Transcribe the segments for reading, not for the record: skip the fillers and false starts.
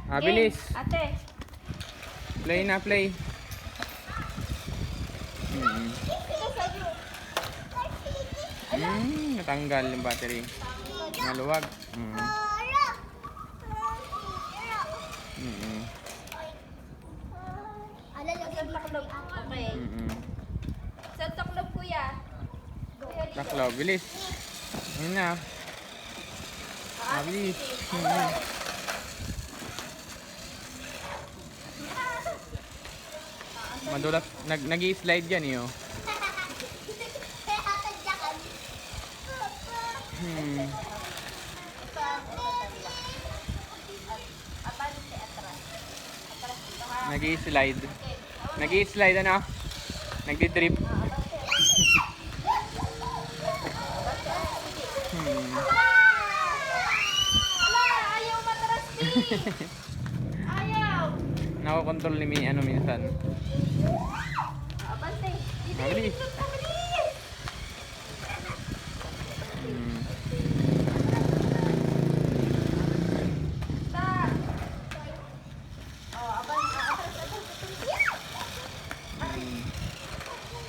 Ah, bilis. Ate. Play na, play. Natanggal yung battery. Maluwag. Santa Club. Okay. Santa Club, kuya. Kuya, dito. Taklaw, bilis. Ayun na. Ah, bilis. Madulas, nag-i-slide yan eh, oh. Nag-i-slide. Nag-i-slide, ano? Nagdi-drip. Ala, ayaw matras, ayaw. Nakokontrol ni ano minsan. Abante. Mabilis. Stop. Oh, abante. Atras.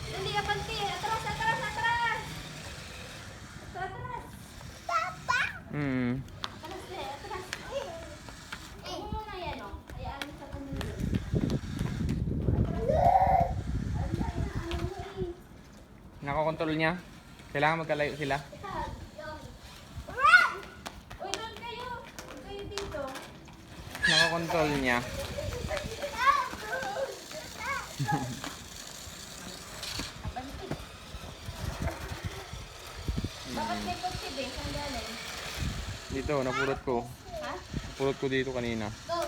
Dali, abante. Atras. Atras. Atras. Huwag mo muna yan, oh. Hayaan mo sa kanila. Nakokontrol niya. Kailangan magkalayo sila. Uy, doon kayo. Doon kayo dito. Nakokontrol niya. Abante. Bakit may pagtibig? Saan galing? Dito, napulot ko. Ha? Napulot ko dito kanina. Go.